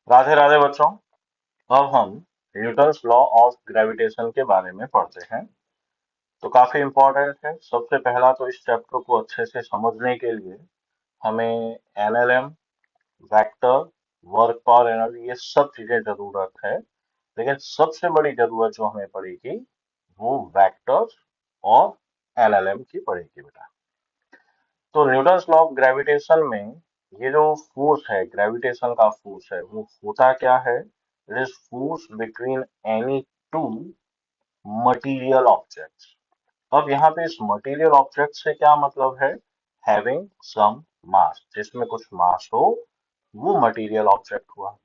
राधे राधे बच्चों। अब हम न्यूटन्स लॉ ऑफ ग्रेविटेशन के बारे में पढ़ते हैं। तो काफी इम्पोर्टेंट है। सबसे पहला तो इस चैप्टर को अच्छे से समझने के लिए हमें NLM, vector, work power energy, ये सब चीजें जरूरत है। लेकिन सबसे बड़ी जरूरत जो हमें पड़ेगी वो वेक्टर्स और एनएलएम की पड़ेगी बेटा। तो न्यूटन्स लॉ ऑफ ग्रेविटेशन में ये जो फोर्स है, ग्रेविटेशन का फोर्स है, वो होता क्या है? It is force between any two material objects. अब यहाँ पे इस मटेरियल ऑब्जेक्ट से क्या मतलब है? हैविंग सम मास, जिसमें कुछ मास हो, वो मटेरियल ऑब्जेक्ट हुआ।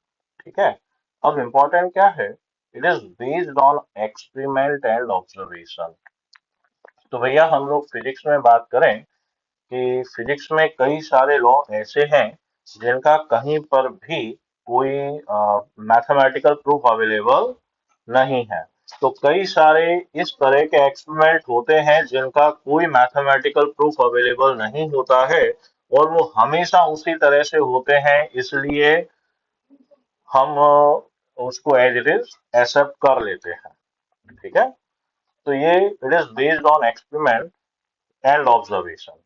ठीक है। अब इम्पोर्टेंट क्या है? It is based on experiment and observation. तो भैया हम लोग फिजिक्स में बात करें कि फिजिक्स में कई सारे लॉ ऐसे हैं जिनका कहीं पर भी कोई मैथमेटिकल प्रूफ अवेलेबल नहीं है। तो कई सारे इस तरह के एक्सपेरिमेंट होते हैं जिनका कोई मैथमेटिकल प्रूफ अवेलेबल नहीं होता है, और वो हमेशा उसी तरह से होते हैं, इसलिए हम उसको एज इट इज एक्सेप्ट कर लेते हैं। ठीक है। तो ये it is based on experiment and observation.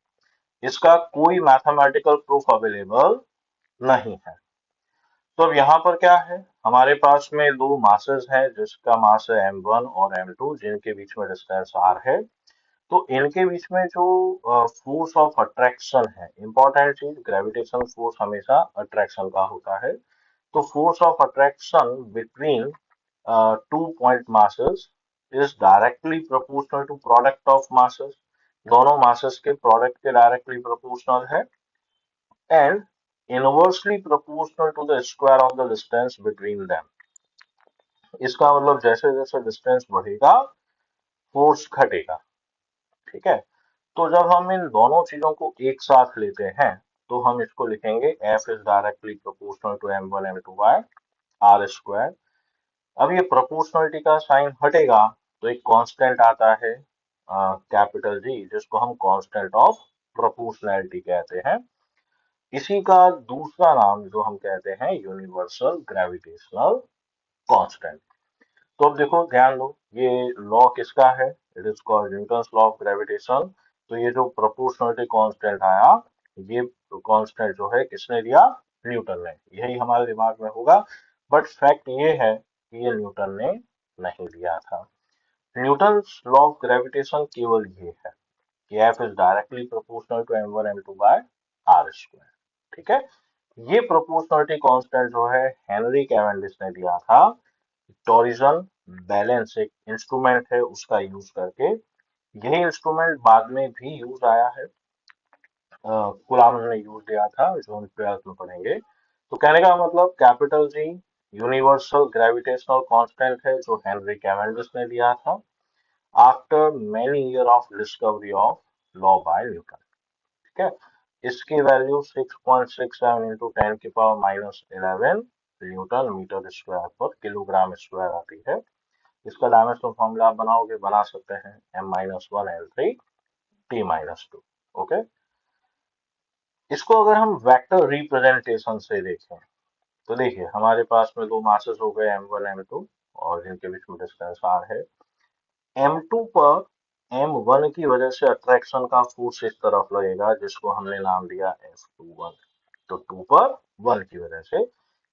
इसका कोई मैथमेटिकल प्रूफ अवेलेबल नहीं है। तो अब यहाँ पर क्या है? हमारे पास में दो मासेस हैं जिसका मास है m1 और m2, जिनके बीच में डिस्टेंस r है। तो इनके बीच में जो फोर्स ऑफ अट्रैक्शन है, इंपॉर्टेंट चीज, ग्रेविटेशन फोर्स हमेशा अट्रैक्शन का होता है। तो force of attraction between two point masses is directly proportional to product of masses। दोनों masses के प्रोडक्ट के डायरेक्टली प्रोपोर्शनल है, and inversely proportional to the square of the distance between them। इसका मतलब जैसे जैसे डिस्टेंस बढ़ेगा, फोर्स घटेगा। ठीक है। तो जब हम इन दोनों चीजों को एक साथ लेते हैं तो हम इसको लिखेंगे F is directly proportional to m1 m2 by R square. अब ये प्रोपोर्शनलिटी का साइन हटेगा तो एक कांस्टेंट आता है कैपिटल जी, जिसको हम कांस्टेंट ऑफ प्रोपोर्शनैलिटी कहते हैं। इसी का दूसरा नाम जो हम कहते हैं यूनिवर्सल ग्रेविटेशनल कांस्टेंट। तो अब देखो, ध्यान दो, ये लॉ किसका है? It is called Newton's law of gravitation. तो ये जो प्रोपोर्शनलिटी कांस्टेंट आया, ये कांस्टेंट जो है किसने दिया? न्यूटन ने। यही हमारे दिमाग में होगा, बट फैक्ट ये है कि ये न्यूटन ने नहीं दिया था। न्यूटन्स लॉ ऑफ ग्रेविटेशन केवल ये है कि F is directly proportional to m1 m2 by R square. ठीक है। ये प्रोपोर्शनलिटी कांस्टेंट जो है हेनरी कैवेंडिश ने दिया था टॉरिजन बैलेंस, एक इंस्ट्रूमेंट है, उसका यूज करके। यही इंस्ट्रूमेंट बाद में भी यूज आया है। कुलाम ने यूज दिया था, जो हम 12th में पढ़ेंगे। तो कहने का मतलब capital G universal gravitational constant है जो हेनरी कैवेंडिश ने दिया था after many year of discovery of law by Newton. ठीक है। इसकी वैल्यू 6.67 इंटू 10 की पावर -11 न्यूटन मीटर स्क्वायर पर किलोग्राम स्क्वायर आती है। इसका डायमेंशनल फॉर्मूला आप बनाओगे, बना सकते हैं m-1 l3 t-2। ओके। इसको अगर हम वेक्टर रिप्रेजेंटेशन से देखें तो देखिए, हमारे पास में दो मासेस हो गए m1 m2, और जिनके बीच में डिस्टेंस r है। m2 पर m1 की वजह से अट्रैक्शन का फोर्स इस तरफ लगेगा, जिसको हमने नाम दिया F21। तो 2 पर 1 की वजह से,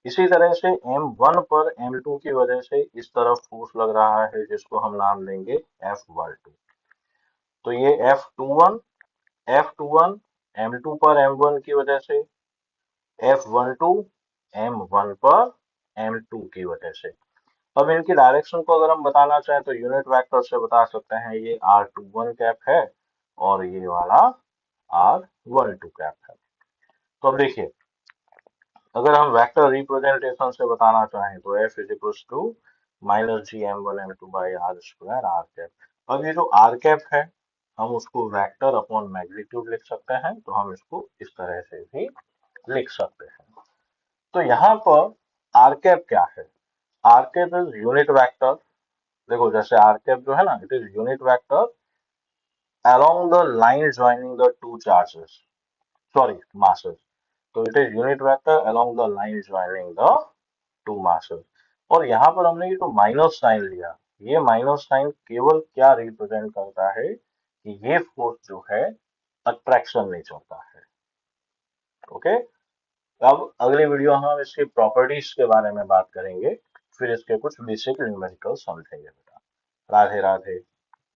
इसी तरह से m1 पर m2 की वजह से इस तरफ फोर्स लग रहा है, जिसको हम नाम देंगे F12। तो ये F21 m2 पर m1 की वजह से, F12 m1 पर m2 की वजह से। अब इनकी डायरेक्शन को अगर हम बताना चाहें तो यूनिट वेक्टर से बता सकते हैं। ये r21 कैप है और ये वाला r12 कैप है। तो अब देखिए, अगर हम वेक्टर रिप्रेजेंटेशन से बताना चाहें तो F is equal to -gm1m2 by r square r cap. अब ये जो r कैप है, हम उसको वेक्टर अपॉन मैग्नीट्यूड लिख सकते हैं, तो हम इसको इस तरह से भी लिख सकते हैं। तो यहाँ पर r कैप क्या है? r cap is unit vector. देखो, जैसे r कैप जो है ना, it is unit vector along the line joining the two charges, sorry, masses। तो it is unit vector along the line joining the two masses. और यहाँ पर हमने ये जो माइनस साइन लिया, ये माइनस साइन केवल क्या रिप्रेजेंट करता है कि ये फोर्स जो है अट्रैक्शन नेचर का है। ओके, अब अगली वीडियो में हम इसकी प्रॉपर्टीज के बारे में बात करेंगे, फिर इसके कुछ बेसिक न्यूमेरिकल समझेंगे बेटा। राधे राधे।